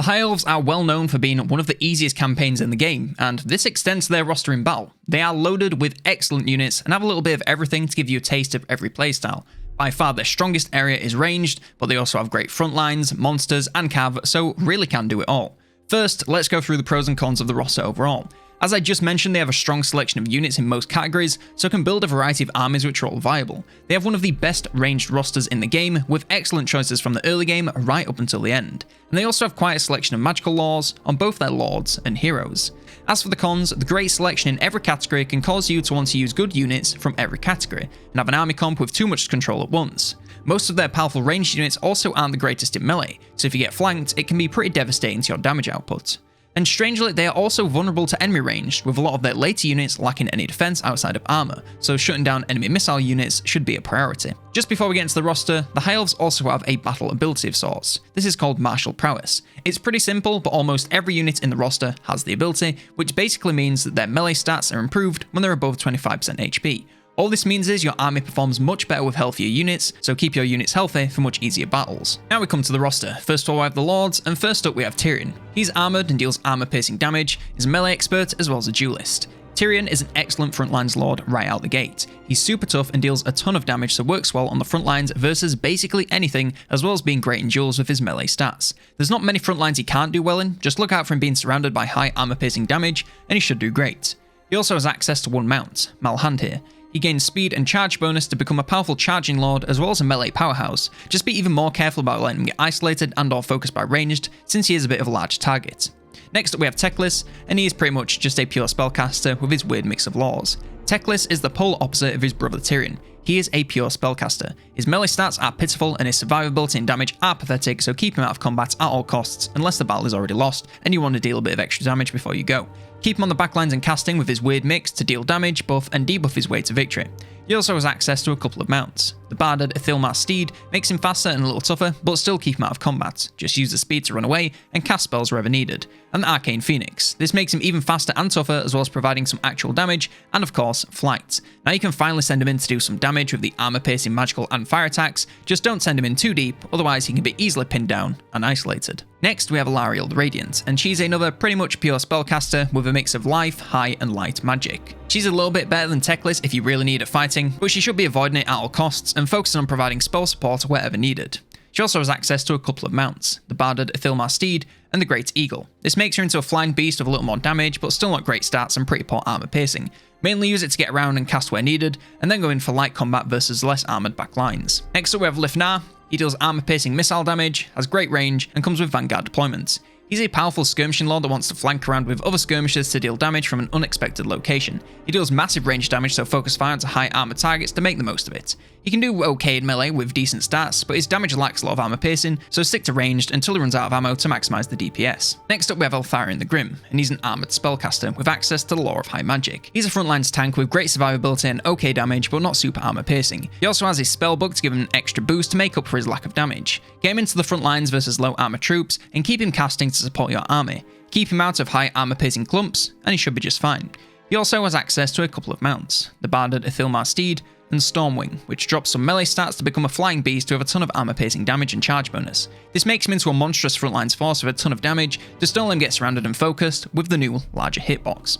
High Elves are well known for being one of the easiest campaigns in the game, and this extends to their roster in battle. They are loaded with excellent units and have a little bit of everything to give you a taste of every playstyle. By far their strongest area is ranged, but they also have great front lines, monsters, and cav, so really can do it all. First, let's go through the pros and cons of the roster overall. As I just mentioned, they have a strong selection of units in most categories, so can build a variety of armies which are all viable. They have one of the best ranged rosters in the game, with excellent choices from the early game right up until the end. And they also have quite a selection of magical laws on both their lords and heroes. As for the cons, the great selection in every category can cause you to want to use good units from every category, and have an army comp with too much control at once. Most of their powerful ranged units also aren't the greatest in melee, so if you get flanked, it can be pretty devastating to your damage output. And strangely, they are also vulnerable to enemy range, with a lot of their later units lacking any defense outside of armor, so shutting down enemy missile units should be a priority. Just before we get into the roster, the High Elves also have a battle ability of sorts. This is called Martial Prowess. It's pretty simple, but almost every unit in the roster has the ability, which basically means that their melee stats are improved when they're above 25% HP. All this means is your army performs much better with healthier units, so keep your units healthy for much easier battles. Now we come to the roster. First of all we have the Lords, and first up we have Tyrion. He's armoured and deals armour piercing damage, is a melee expert as well as a duelist. Tyrion is an excellent frontlines lord right out the gate. He's super tough and deals a ton of damage, so works well on the front lines versus basically anything, as well as being great in duels with his melee stats. There's not many front lines he can't do well in, just look out for him being surrounded by high armour piercing damage, and he should do great. He also has access to one mount, Malhandir. He gains speed and charge bonus to become a powerful charging lord as well as a melee powerhouse. Just be even more careful about letting him get isolated and or focused by ranged, since he is a bit of a large target. Next up we have Teclis, and he is pretty much just a pure spellcaster with his weird mix of laws. Teclis is the polar opposite of his brother Tyrion. He is a pure spellcaster. His melee stats are pitiful and his survivability and damage are pathetic, so keep him out of combat at all costs unless the battle is already lost and you want to deal a bit of extra damage before you go. Keep him on the backlines and casting with his weird mix to deal damage, buff, and debuff his way to victory. He also has access to a couple of mounts. The barded Ithilmar Steed makes him faster and a little tougher, but still keep him out of combat. Just use the speed to run away and cast spells wherever needed. And the Arcane Phoenix. This makes him even faster and tougher, as well as providing some actual damage, and of course, flight. Now you can finally send him in to do some damage with the armor-piercing magical and fire attacks, just don't send him in too deep, otherwise he can be easily pinned down and isolated. Next we have Alarielle the Radiant, and she's another pretty much pure spellcaster with a mix of life, high, and light magic. She's a little bit better than Teclis if you really need her fighting, but she should be avoiding it at all costs and focusing on providing spell support wherever needed. She also has access to a couple of mounts, the barded Ithilmar Steed and the Great Eagle. This makes her into a flying beast with a little more damage, but still not great stats and pretty poor armor piercing. Mainly use it to get around and cast where needed, and then go in for light combat versus less armored back lines. Next up we have Lifnar. He deals armor piercing missile damage, has great range, and comes with Vanguard deployments. He's a powerful skirmishing lord that wants to flank around with other skirmishers to deal damage from an unexpected location. He deals massive range damage, so focus fire onto high armor targets to make the most of it. He can do okay in melee with decent stats, but his damage lacks a lot of armor piercing, so stick to ranged until he runs out of ammo to maximize the DPS. Next up we have Eltharion the Grim, and he's an armored spellcaster with access to the lore of high magic. He's a frontlines tank with great survivability and okay damage, but not super armor piercing. He also has his spell book to give him an extra boost to make up for his lack of damage. Get him into the front lines versus low armor troops, and keep him casting to support your army. Keep him out of high armor piercing clumps, and he should be just fine. He also has access to a couple of mounts, the barded Ithilmar Steed and Stormwing, which drops some melee stats to become a flying beast with a ton of armor piercing damage and charge bonus. This makes him into a monstrous frontlines force with a ton of damage, just don't let him get surrounded and focused with the new, larger hitbox.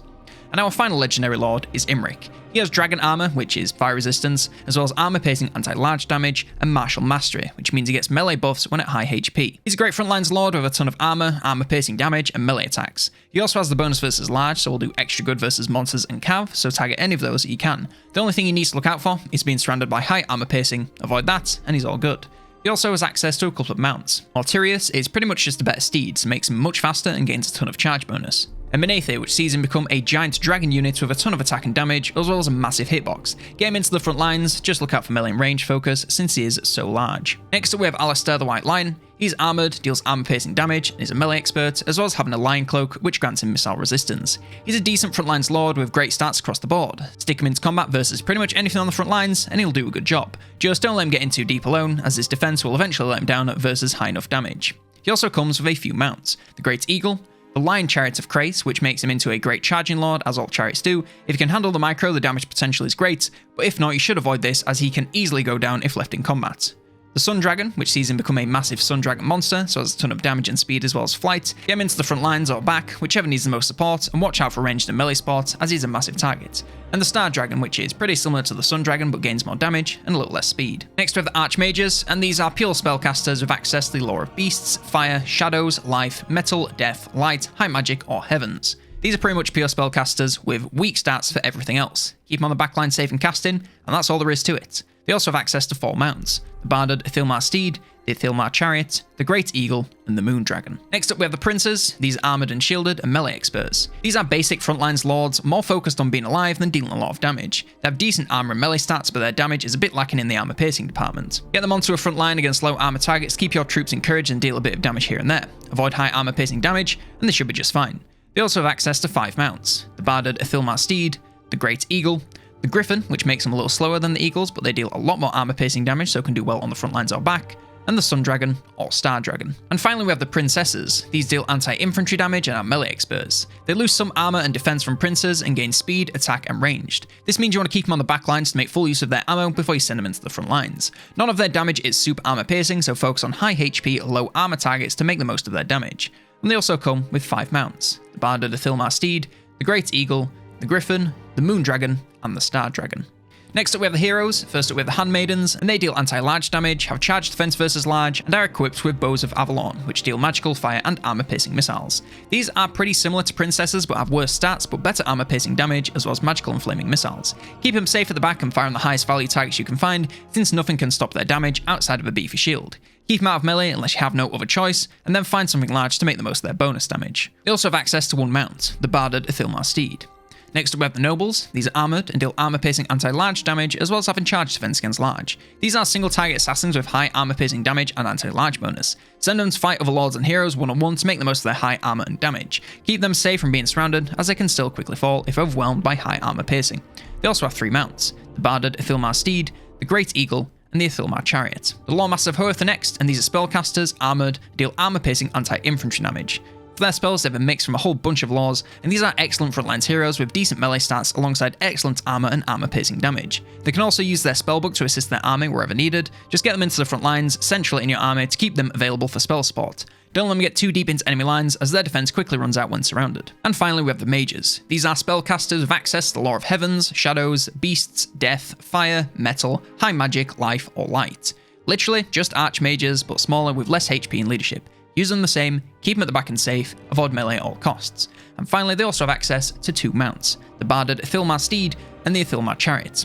And our final legendary lord is Imric. He has dragon armor, which is fire resistance, as well as armor piercing anti-large damage, and martial mastery, which means he gets melee buffs when at high HP. He's a great frontlines lord with a ton of armor piercing damage, and melee attacks. He also has the bonus versus large, so will do extra good versus monsters and cav, so target any of those that you can. The only thing he needs to look out for is being surrounded by high armor piercing, avoid that, and he's all good. He also has access to a couple of mounts. Mortirius is pretty much just a better steed, so makes him much faster and gains a ton of charge bonus. And Menethir, which sees him become a giant dragon unit with a ton of attack and damage, as well as a massive hitbox. Get him into the front lines, just look out for melee and range focus, since he is so large. Next up we have Alistair the White Lion. He's armoured, deals armor piercing damage, and is a melee expert, as well as having a lion cloak, which grants him missile resistance. He's a decent frontlines lord with great stats across the board. Stick him into combat versus pretty much anything on the front lines, and he'll do a good job. Just don't let him get in too deep alone, as his defense will eventually let him down versus high enough damage. He also comes with a few mounts, the Great Eagle, the Lion Chariot of Krace, which makes him into a great charging lord, as all chariots do. If you can handle the micro, the damage potential is great, but if not, you should avoid this, as he can easily go down if left in combat. The Sun Dragon, which sees him become a massive Sun Dragon monster, so has a ton of damage and speed as well as flight. Get him into the front lines or back, whichever needs the most support, and watch out for ranged and melee support, as he's a massive target. And the Star Dragon, which is pretty similar to the Sun Dragon but gains more damage and a little less speed. Next we have the Archmages, and these are pure spellcasters with access to the lore of beasts, fire, shadows, life, metal, death, light, high magic, or heavens. These are pretty much pure spellcasters with weak stats for everything else. Keep them on the backline safe and casting, and that's all there is to it. They also have access to 4 mounts: the Barded Ithilmar Steed, the Ithilmar Chariot, the Great Eagle, and the Moon Dragon. Next up we have the Princes. These are armoured and shielded and melee experts. These are basic frontlines lords, more focused on being alive than dealing a lot of damage. They have decent armour and melee stats, but their damage is a bit lacking in the armour piercing department. Get them onto a front line against low armour targets, keep your troops encouraged and deal a bit of damage here and there. Avoid high armour piercing damage, and they should be just fine. They also have access to 5 mounts: the Barded Ithilmar Steed, the Great Eagle, the Griffin, which makes them a little slower than the Eagles, but they deal a lot more armor piercing damage, so can do well on the front lines or back, and the Sun Dragon or Star Dragon. And finally we have the Princesses. These deal anti-infantry damage and are melee experts. They lose some armor and defense from princes and gain speed, attack, and ranged. This means you want to keep them on the back lines to make full use of their ammo before you send them into the front lines. None of their damage is super armor piercing, so focus on high HP, low armor targets to make the most of their damage. And they also come with 5 mounts: the Barded Ithilmar Steed, the Great Eagle, the Griffin, the Moon Dragon, and the Star Dragon. Next up we have the heroes. First up we have the Handmaidens, and they deal anti-large damage, have charged defense versus large, and are equipped with Bows of Avalon, which deal magical, fire, and armor-piercing missiles. These are pretty similar to Princesses, but have worse stats, but better armor-piercing damage, as well as magical and flaming missiles. Keep them safe at the back and fire on the highest value targets you can find, since nothing can stop their damage outside of a beefy shield. Keep them out of melee unless you have no other choice, and then find something large to make the most of their bonus damage. They also have access to 1 mount, the Barded Ithilmar Steed. Next up we have the Nobles. These are armoured and deal armor-piercing anti-large damage, as well as having charge defense against large. These are single-target assassins with high armor-piercing damage and anti-large bonus. Send them to fight other lords and heroes one-on-one to make the most of their high armor and damage. Keep them safe from being surrounded, as they can still quickly fall if overwhelmed by high armor piercing. They also have 3 mounts: the Barded Ithilmar Steed, the Great Eagle, and the Ithilmar Chariot. The Loremaster of Hoeth are next, and these are spellcasters, armoured, deal armor-piercing anti-infantry damage. For their spells, they've been mixed from a whole bunch of laws, and these are excellent frontlines heroes with decent melee stats alongside excellent armor and armor-piercing damage. They can also use their spellbook to assist their army wherever needed. Just get them into the front lines, centrally in your army, to keep them available for spell support. Don't let them get too deep into enemy lines, as their defense quickly runs out when surrounded. And finally we have the Mages. These are spellcasters with access to the lore of heavens, shadows, beasts, death, fire, metal, high magic, life, or light. Literally just archmages, but smaller with less HP and leadership. Use them the same, keep them at the back and safe, avoid melee at all costs. And finally they also have access to 2 mounts, the Barded Ithilmar Steed and the Ithilmar Chariot.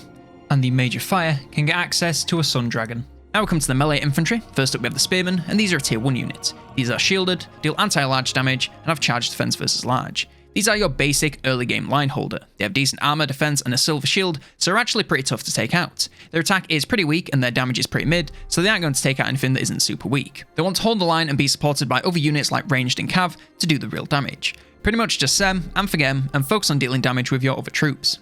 And the Mage of Fire can get access to a Sun Dragon. Now we come to the melee infantry. First up we have the Spearmen, and these are a tier 1 unit. These are shielded, deal anti-large damage, and have charged defense versus large. These are your basic early game line holder. They have decent armor, defense, and a silver shield, so they're actually pretty tough to take out. Their attack is pretty weak and their damage is pretty mid, so they aren't going to take out anything that isn't super weak. They want to hold the line and be supported by other units like ranged and cav to do the real damage. Pretty much just sem and forget 'em and focus on dealing damage with your other troops.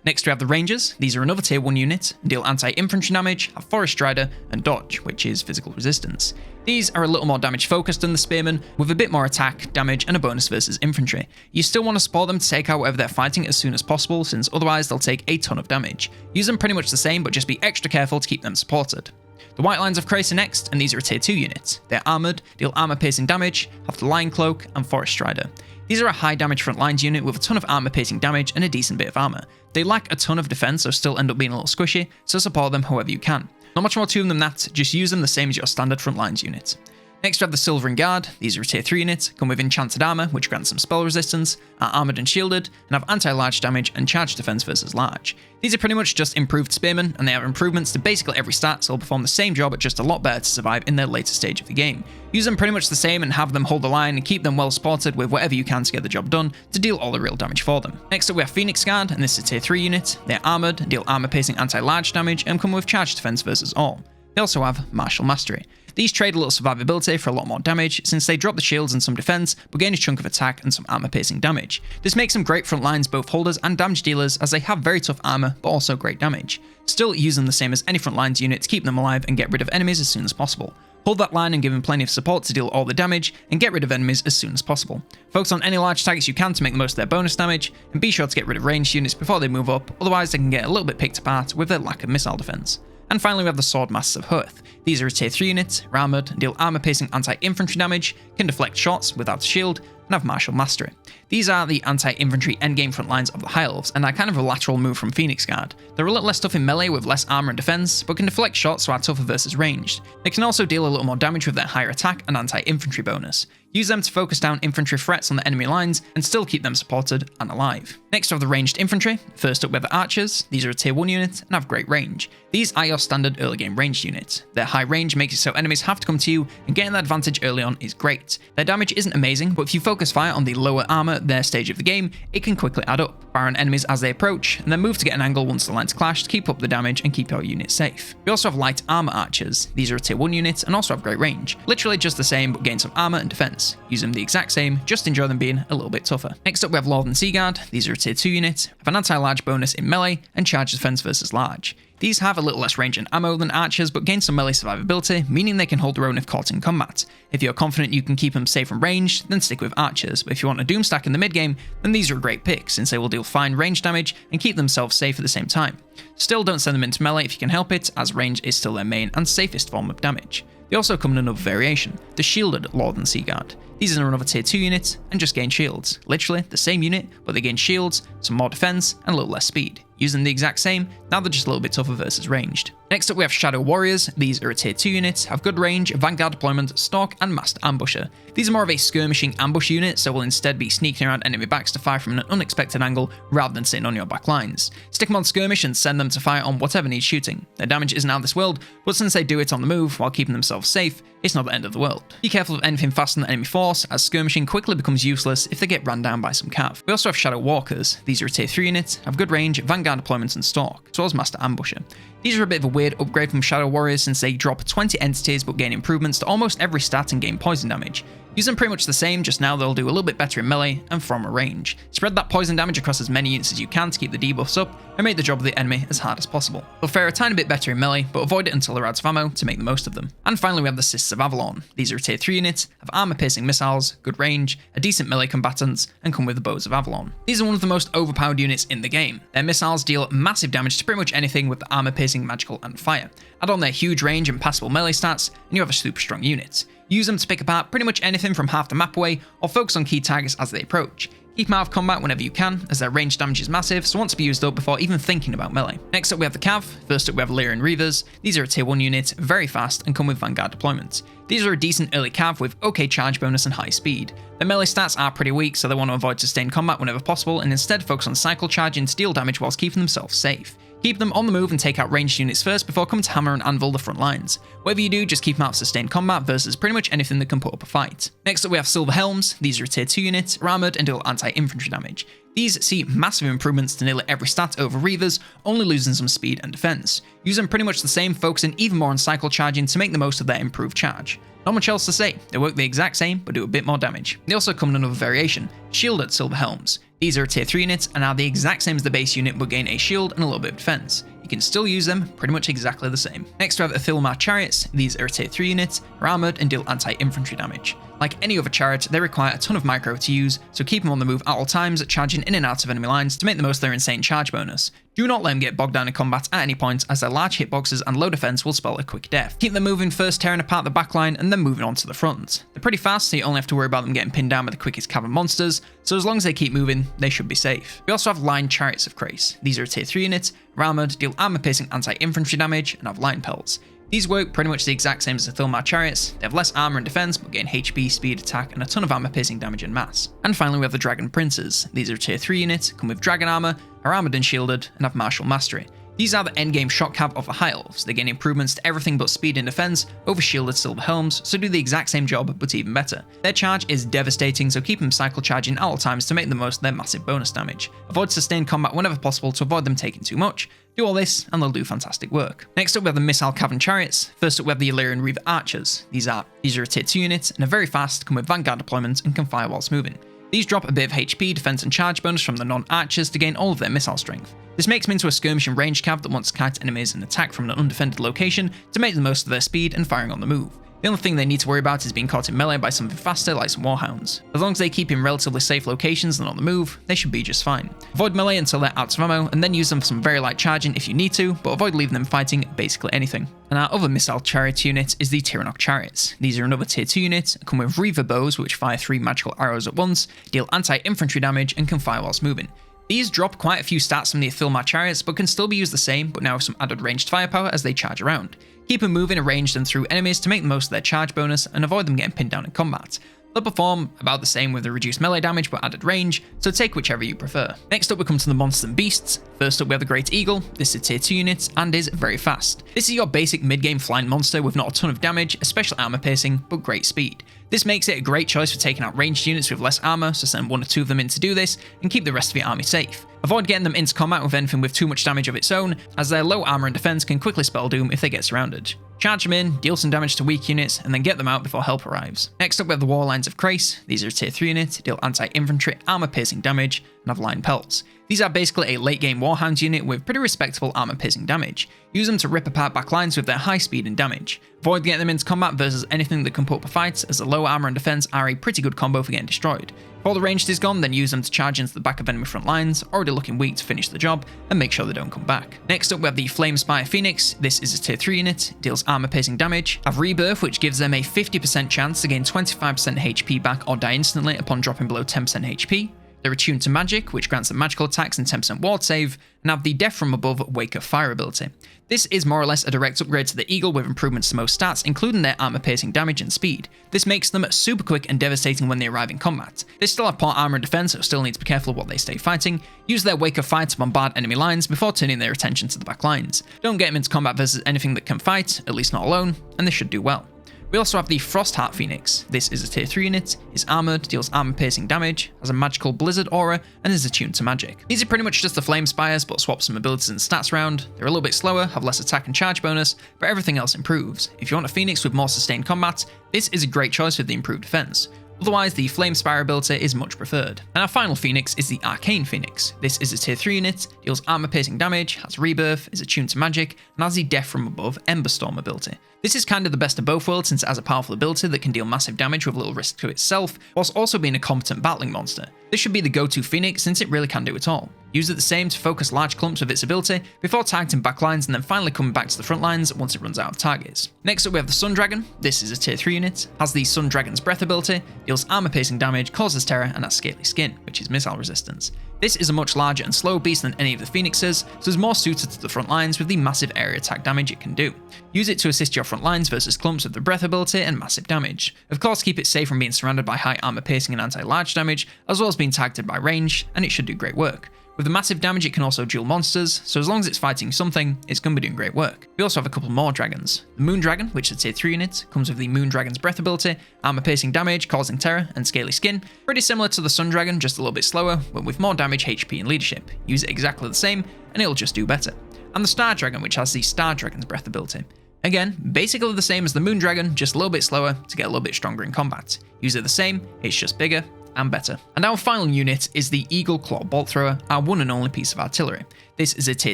Next we have the Rangers. These are another tier 1 unit, and deal anti-infantry damage, have Forest Strider, and dodge, which is physical resistance. These are a little more damage focused than the Spearmen, with a bit more attack, damage, and a bonus versus infantry. You still want to support them to take out whatever they're fighting as soon as possible, since otherwise they'll take a ton of damage. Use them pretty much the same, but just be extra careful to keep them supported. The White Lions of Krace are next, and these are a tier 2 unit. They're armoured, deal armor-piercing damage, have the Lion Cloak, and Forest Strider. These are a high damage front lines unit with a ton of armor-piercing damage and a decent bit of armor. They lack a ton of defense, so still end up being a little squishy, so support them however you can. Not much more to them than that, just use them the same as your standard front lines unit. Next we have the Silvering Guard. These are a tier 3 unit, come with enchanted armor, which grants some spell resistance, are armored and shielded, and have anti-large damage and charge defense versus large. These are pretty much just improved spearmen, and they have improvements to basically every stat, so they'll perform the same job but just a lot better to survive in their later stage of the game. Use them pretty much the same and have them hold the line and keep them well supported with whatever you can to get the job done to deal all the real damage for them. Next up we have Phoenix Guard, and this is a tier 3 unit. They're armored, deal armor piercing anti-large damage, and come with charge defense versus all. They also have Martial Mastery. These trade a little survivability for a lot more damage, since they drop the shields and some defense, but gain a chunk of attack and some armor piercing damage. This makes them great front lines, both holders and damage dealers, as they have very tough armor, but also great damage. Still use them the same as any front lines unit to keep them alive and get rid of enemies as soon as possible. Hold that line and give them plenty of support to deal all the damage, and get rid of enemies as soon as possible. Focus on any large targets you can to make the most of their bonus damage, and be sure to get rid of ranged units before they move up, otherwise they can get a little bit picked apart with their lack of missile defense. And finally we have the Swordmasters of Hoth. These are a tier 3 unit, are armoured, and deal armour-piercing anti-infantry damage, can deflect shots without a shield, and have martial mastery. These are the anti-infantry endgame front lines of the High Elves, and are kind of a lateral move from Phoenix Guard. They're a little less tough in melee with less armour and defence, but can deflect shots so are tougher versus ranged. They can also deal a little more damage with their higher attack and anti-infantry bonus. Use them to focus down infantry threats on the enemy lines and still keep them supported and alive. Next we have the ranged infantry. First up we have the archers. These are a tier 1 unit and have great range. These are your standard early game ranged units. Their high range makes it so enemies have to come to you, and getting that advantage early on is great. Their damage isn't amazing, but if you focus fire on the lower armour their stage of the game, it can quickly add up. Fire on enemies as they approach, and then move to get an angle once the lines clash to keep up the damage and keep your unit safe. We also have light armour archers. These are a tier 1 unit and also have great range. Literally just the same, but gain some armour and defence. Use them the exact same, just enjoy them being a little bit tougher. Next up we have Lord and Sea Guard. These are a tier 2 unit, have an anti-large bonus in melee, and charge defense versus large. These have a little less range and ammo than archers, but gain some melee survivability, meaning they can hold their own if caught in combat. If you're confident you can keep them safe from range, then stick with archers, but if you want a doom stack in the mid game, then these are a great pick, since they will deal fine range damage and keep themselves safe at the same time. Still don't send them into melee if you can help it, as range is still their main and safest form of damage. They also come in another variation, the shielded Lord and Sea Guard. These are another tier 2 unit and just gain shields. Literally the same unit, but they gain shields, some more defense, and a little less speed. Use them the exact same, now they're just a little bit tougher versus ranged. Next up we have Shadow Warriors. These are a tier 2 unit, have good range, vanguard deployment, stalk, and master ambusher. These are more of a skirmishing ambush unit, so will instead be sneaking around enemy backs to fire from an unexpected angle rather than sitting on your back lines. Stick them on skirmish and send them to fire on whatever needs shooting. Their damage isn't out of this world, but since they do it on the move while keeping themselves safe, it's not the end of the world. Be careful of anything faster than enemy force, as skirmishing quickly becomes useless if they get ran down by some cav. We also have Shadow Walkers. These are a tier 3 unit, have good range, vanguard deployments, and stalk, as well as master ambusher. These are a bit of a weird upgrade from Shadow Warriors since they drop 20 entities but gain improvements to almost every stat and gain poison damage. Use them pretty much the same, just now they'll do a little bit better in melee and from a range. Spread that poison damage across as many units as you can to keep the debuffs up and make the job of the enemy as hard as possible. They'll fare a tiny bit better in melee, but avoid it until they're out of ammo to make the most of them. And finally we have the Sisters of Avalon. These are a tier 3 unit, have armor piercing missiles, good range, a decent melee combatants, and come with the Bows of Avalon. These are one of the most overpowered units in the game. Their missiles deal massive damage to pretty much anything with the armor piercing, magical, and fire. Add on their huge range and passable melee stats, and you have a super strong unit. Use them to pick apart pretty much anything from half the map away, or focus on key targets as they approach. Keep them out of combat whenever you can, as their range damage is massive, so want to be used up before even thinking about melee. Next up we have the Cav. First up we have Lyrian Reavers. These are a tier 1 unit, very fast, and come with vanguard deployment. These are a decent early Cav with okay charge bonus and high speed. Their melee stats are pretty weak, so they want to avoid sustained combat whenever possible, and instead focus on cycle charging to deal damage whilst keeping themselves safe. Keep them on the move and take out ranged units first before coming to hammer and anvil the front lines. Whatever you do, just keep them out of sustained combat versus pretty much anything that can put up a fight. Next up we have Silver Helms. These are a tier 2 unit, are armoured and deal anti-infantry damage. These see massive improvements to nearly every stat over Reavers, only losing some speed and defense. Use them pretty much the same, focusing even more on cycle charging to make the most of their improved charge. Not much else to say, they work the exact same but do a bit more damage. They also come in another variation, Shielded Silver Helms. These are a tier 3 unit and are the exact same as the base unit but gain a shield and a little bit of defense. You can still use them pretty much exactly the same. Next we have Athilmar Chariots. These are a tier 3 unit, are armoured and deal anti-infantry damage. Like any other chariot, they require a ton of micro to use, so keep them on the move at all times, charging in and out of enemy lines to make the most of their insane charge bonus. Do not let them get bogged down in combat at any point, as their large hitboxes and low defense will spell a quick death. Keep them moving first, tearing apart the backline, and then moving on to the front. They're pretty fast, so you only have to worry about them getting pinned down by the quickest cavern monsters, so as long as they keep moving, they should be safe. We also have Line Chariots of Krace. These are a tier 3 unit, are armoured, deal armor-piercing anti-infantry damage, and have line pelts. These work pretty much the exact same as the Athilmar Chariots. They have less armor and defense, but gain HP, speed, attack, and a ton of armor-piercing damage and mass. And finally we have the Dragon Princes. These are a tier 3 unit, come with dragon armor, are armored and shielded, and have martial mastery. These are the endgame shot cav of the High Elves. They gain improvements to everything but speed and defense over shielded Silver Helms, so do the exact same job but even better. Their charge is devastating, so keep them cycle charging at all times to make the most of their massive bonus damage. Avoid sustained combat whenever possible to avoid them taking too much. Do all this and they'll do fantastic work. Next up we have the Missile Cavern Chariots. First up we have the Illyrian Reaver Archers. These are a tier 2 unit and are very fast, come with vanguard deployment and can fire whilst moving. These drop a bit of HP, defense and charge bonus from the non-archers to gain all of their missile strength. This makes them into a skirmish and range cav that wants to kite enemies and attack from an undefended location to make the most of their speed and firing on the move. The only thing they need to worry about is being caught in melee by something faster like some Warhounds. As long as they keep in relatively safe locations and on the move, they should be just fine. Avoid melee until they're out of ammo, and then use them for some very light charging if you need to, but avoid leaving them fighting basically anything. And our other missile chariot unit is the Tyrannok Chariots. These are another tier 2 unit, and come with Reaver bows which fire 3 magical arrows at once, deal anti-infantry damage, and can fire whilst moving. These drop quite a few stats from the Athilmar chariots, but can still be used the same, but now with some added ranged firepower as they charge around. Keep them moving, ranged and through enemies to make the most of their charge bonus, and avoid them getting pinned down in combat. They'll perform about the same with the reduced melee damage but added range, so take whichever you prefer. Next up we come to the monsters and beasts. First up we have the Great Eagle. This is a tier 2 unit and is very fast. This is your basic mid-game flying monster with not a ton of damage, especially armor piercing, but great speed. This makes it a great choice for taking out ranged units with less armor, so send 1 or 2 of them in to do this, and keep the rest of your army safe. Avoid getting them into combat with anything with too much damage of its own, as their low armor and defense can quickly spell doom if they get surrounded. Charge them in, deal some damage to weak units, and then get them out before help arrives. Next up we have the Warlines of Krace. These are a tier 3 unit, deal anti-infantry, armor piercing damage, and have line pelts. These are basically a late game Warhound unit with pretty respectable armor piercing damage. Use them to rip apart backlines with their high speed and damage. Avoid getting them into combat versus anything that can put up a fight, as the low armor and defense are a pretty good combo for getting destroyed. If all the ranged is gone, then use them to charge into the back of enemy front lines, already looking weak to finish the job, and make sure they don't come back. Next up we have the Flamespire Phoenix. This is a tier 3 unit, deals armor piercing damage, have Rebirth which gives them a 50% chance to gain 25% HP back or die instantly upon dropping below 10% HP. They're attuned to magic, which grants them magical attacks and 10% ward save, and have the Death from Above Wake of Fire ability. This is more or less a direct upgrade to the Eagle with improvements to most stats, including their armor piercing damage and speed. This makes them super quick and devastating when they arrive in combat. They still have poor armor and defense, so still need to be careful of what they stay fighting. Use their Wake of Fire to bombard enemy lines before turning their attention to the back lines. Don't get them into combat versus anything that can fight, at least not alone, and they should do well. We also have the Frostheart Phoenix. This is a tier 3 unit, is armoured, deals armor piercing damage, has a magical blizzard aura, and is attuned to magic. These are pretty much just the Flame Spires, but swap some abilities and stats around. They're a little bit slower, have less attack and charge bonus, but everything else improves. If you want a Phoenix with more sustained combat, this is a great choice with the improved defense. Otherwise, the Flame Spire ability is much preferred. And our final Phoenix is the Arcane Phoenix. This is a tier 3 unit, deals armor piercing damage, has Rebirth, is attuned to magic, and has the Death from Above Ember Storm ability. This is kind of the best of both worlds since it has a powerful ability that can deal massive damage with little risk to itself, whilst also being a competent battling monster. This should be the go-to Phoenix since it really can do it all. Use it the same to focus large clumps of its ability before targeting backlines and then finally coming back to the front lines once it runs out of targets. Next up we have the Sun Dragon. This is a tier 3 unit, has the Sun Dragon's Breath ability, deals armor piercing damage, causes terror, and has scaly skin, which is missile resistance. This is a much larger and slower beast than any of the Phoenixes, so is more suited to the front lines with the massive area attack damage it can do. Use it to assist your front lines versus clumps with the breath ability and massive damage. Of course, keep it safe from being surrounded by high armor piercing and anti-large damage, as well as being targeted by range, and it should do great work. With the massive damage, it can also duel monsters, so as long as it's fighting something, it's going to be doing great work. We also have a couple more dragons. The Moon Dragon, which is a tier 3 unit, comes with the Moon Dragon's Breath ability, armor piercing damage, causing terror, and scaly skin. Pretty similar to the Sun Dragon, just a little bit slower, but with more damage, HP, and leadership. Use it exactly the same, and it'll just do better. And the Star Dragon, which has the Star Dragon's Breath ability. Again, basically the same as the Moon Dragon, just a little bit slower to get a little bit stronger in combat. Use it the same, it's just bigger and better. And our final unit is the Eagle Claw Bolt Thrower, our one and only piece of artillery. This is a tier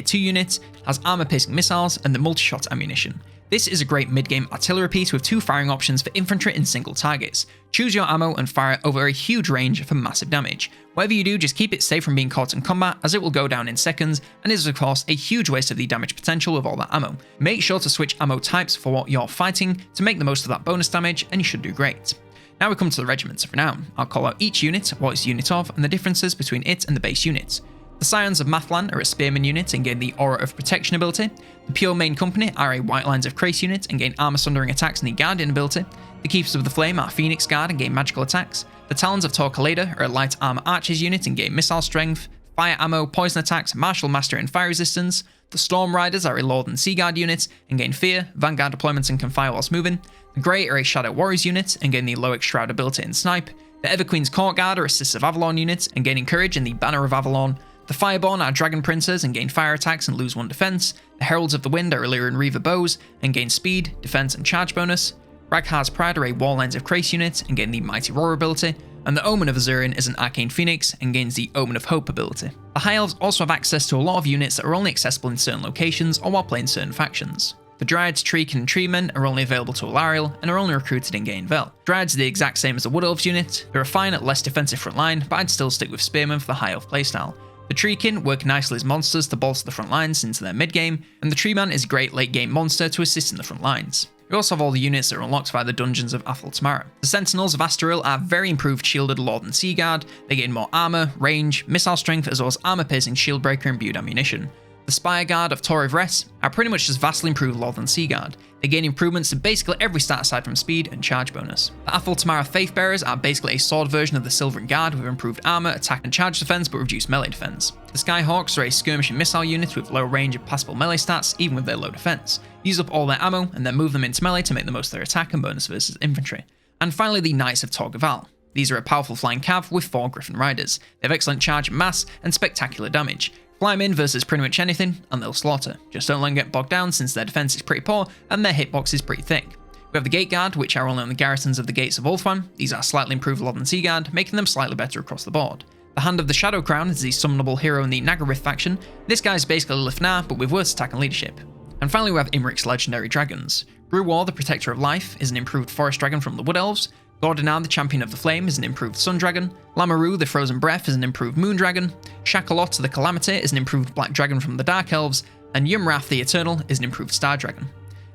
2 unit, has armor piercing missiles and the multi-shot ammunition. This is a great mid-game artillery piece with 2 firing options for infantry and single targets. Choose your ammo and fire it over a huge range for massive damage. Whatever you do, just keep it safe from being caught in combat as it will go down in seconds and is of course a huge waste of the damage potential with all that ammo. Make sure to switch ammo types for what you're fighting to make the most of that bonus damage and you should do great. Now we come to the regiments for now. I'll call out each unit, what it's a unit of, and the differences between it and the base unit. The Scions of Mathlan are a spearman unit and gain the Aura of Protection ability. The Pure Main Company are a White Lines of Krace unit and gain armor sundering attacks and the Guardian ability. The Keepers of the Flame are Phoenix Guard and gain magical attacks. The Talons of Torquelada are a light armor archers unit and gain missile strength, fire ammo, poison attacks, martial mastery, and fire resistance. The Storm Riders are a Lord and Sea Guard unit and gain fear, vanguard deployments, and can fire whilst moving. The Grey are a Shadow Warriors unit and gain the Loic Shroud ability and snipe. The Everqueen's Court Guard are a Sisters of Avalon unit and gaining courage and the Banner of Avalon. The Fireborn are Dragon Princes and gain fire attacks and lose 1 defense. The Heralds of the Wind are Illyrian Reaver bows and gain speed, defense, and charge bonus. Raghar's Pride are a Warlines of Krace unit and gain the Mighty Roar ability. And the Omen of Azurin is an Arcane Phoenix and gains the Omen of Hope ability. The High Elves also have access to a lot of units that are only accessible in certain locations or while playing certain factions. The Dryads, Treekin, and Treemen are only available to Alariel and are only recruited in-game Vel. Dryads are the exact same as the Wood Elves unit. They're a fine, less defensive front line, but I'd still stick with Spearmen for the High Elf playstyle. The Treekin work nicely as monsters to bolster the front lines into their mid-game, and the Treeman is a great late-game monster to assist in the front lines. We also have all the units that are unlocked via the dungeons of Athel Tamara. The Sentinels of Astaril are very improved shielded Lord and Sea Guard. They gain more armor, range, missile strength, as well as armor-piercing shield breaker and imbued ammunition. The Spire Guard of Tor of Res are pretty much just vastly improved Lord and Sea Guard. They gain improvements to basically every stat aside from speed and charge bonus. The Athel Tamara Faith Bearers are basically a sword version of the Silveren Guard with improved armor, attack and charge defense but reduced melee defense. The Skyhawks are a skirmishing missile unit with low range and passable melee stats even with their low defense. Use up all their ammo and then move them into melee to make the most of their attack and bonus versus infantry. And finally the Knights of Torgaval. These are a powerful flying cav with 4 Griffin Riders. They have excellent charge and mass and spectacular damage. Fly them in versus pretty much anything and they'll slaughter. Just don't let them get bogged down since their defense is pretty poor and their hitbox is pretty thick. We have the Gate Guard, which are only on the garrisons of the Gates of Ulthuan. These are slightly improved Lord and Sea Guard, making them slightly better across the board. The Hand of the Shadow Crown is the summonable hero in the Nagarith faction. This guy is basically Lifnar, but with worse attack and leadership. And finally we have Imric's legendary dragons. Gruwar, the Protector of Life, is an improved forest dragon from the Wood Elves. Gordinar, the Champion of the Flame, is an improved Sun Dragon. Lamaru, the Frozen Breath, is an improved Moon Dragon. Shakalot, the Calamity, is an improved Black Dragon from the Dark Elves. And Yumrath, the Eternal, is an improved Star Dragon.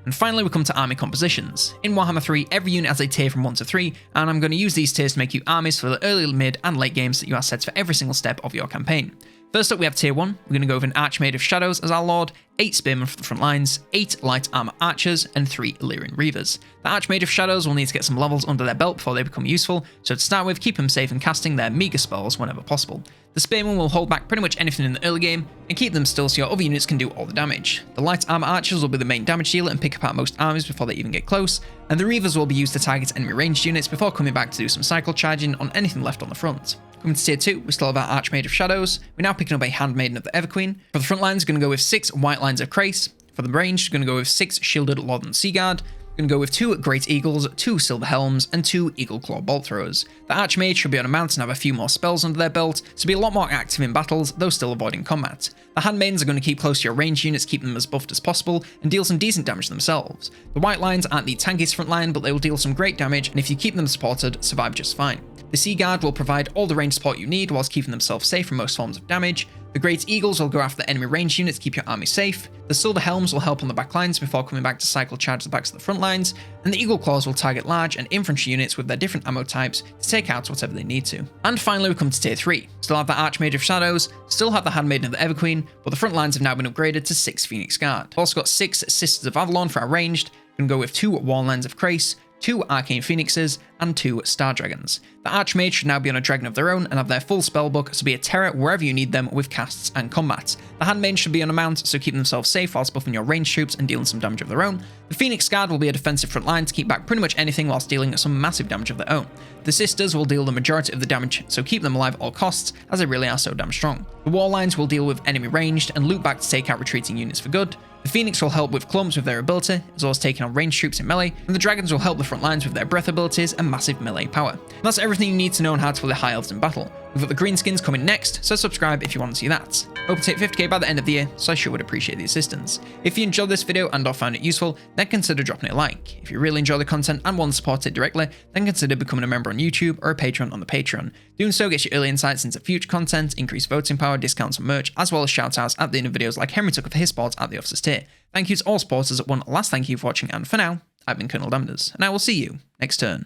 And finally we come to army compositions. In Warhammer 3, every unit has a tier from 1 to 3, and I'm going to use these tiers to make you armies for the early, mid, and late games that you are set for every single step of your campaign. First up we have tier 1, we're going to go with an Archmage of Shadows as our lord, 8 Spearmen for the front lines, 8 Light Armor Archers, and 3 Illyrian Reavers. The Archmage of Shadows will need to get some levels under their belt before they become useful, so to start with, keep them safe and casting their meager spells whenever possible. The Spearmen will hold back pretty much anything in the early game, and keep them still so your other units can do all the damage. The Light Armor Archers will be the main damage dealer and pick apart most armies before they even get close, and the Reavers will be used to target enemy ranged units before coming back to do some cycle charging on anything left on the front. Coming to tier 2, we still have our Archmage of Shadows. We're now picking up a Handmaiden of the Everqueen. For the front lines, we're going to go with 6 White Lines of Krace. For the range, we're going to go with 6 Shielded Lord and Sea Guard. We're going to go with 2 Great Eagles, 2 Silver Helms, and 2 Eagle Claw Bolt Throwers. The Archmage should be on a mount and have a few more spells under their belt, so be a lot more active in battles, though still avoiding combat. The Handmaidens are going to keep close to your ranged units, keep them as buffed as possible, and deal some decent damage themselves. The White Lines aren't the tankiest front line, but they will deal some great damage, and if you keep them supported, survive just fine. The Sea Guard will provide all the range support you need whilst keeping themselves safe from most forms of damage. The Great Eagles will go after the enemy ranged units to keep your army safe. The Silver Helms will help on the back lines before coming back to cycle charge the backs of the front lines. And the Eagle Claws will target large and infantry units with their different ammo types to take out whatever they need to. And finally we come to tier 3. Still have the Archmage of Shadows, still have the Handmaiden of the Everqueen, but the front lines have now been upgraded to 6 Phoenix Guard. We've also got 6 Sisters of Avalon for our ranged. We're going to go with 2 Wall Lines of Krace, 2 Arcane Phoenixes, and 2 Star Dragons. The Archmage should now be on a dragon of their own and have their full spellbook, so be a terror wherever you need them with casts and combat. The Handmaiden should be on a mount, so keep themselves safe whilst buffing your ranged troops and dealing some damage of their own. The Phoenix Guard will be a defensive front line to keep back pretty much anything whilst dealing some massive damage of their own. The Sisters will deal the majority of the damage, so keep them alive at all costs, as they really are so damn strong. The Wall Lines will deal with enemy ranged and loop back to take out retreating units for good. The Phoenix will help with clumps with their ability, as well as taking on ranged troops in melee, and the Dragons will help the front lines with their breath abilities and massive melee power. And that's everything you need to know on how to play High Elves in battle. We've got the greenskins coming next, so subscribe if you want to see that. Hope to hit 50k by the end of the year, so I sure would appreciate the assistance. If you enjoyed this video and or found it useful, then consider dropping a like. If you really enjoy the content and want to support it directly, then consider becoming a member on YouTube or a patron on the Patreon. Doing so gets you early insights into future content, increased voting power, discounts on merch, as well as shoutouts at the end of videos like Henry Tucker for his support at the Officers tier. Thank you to all supporters. One last thank you for watching, and for now, I've been Colonel Damneders, and I will see you next turn.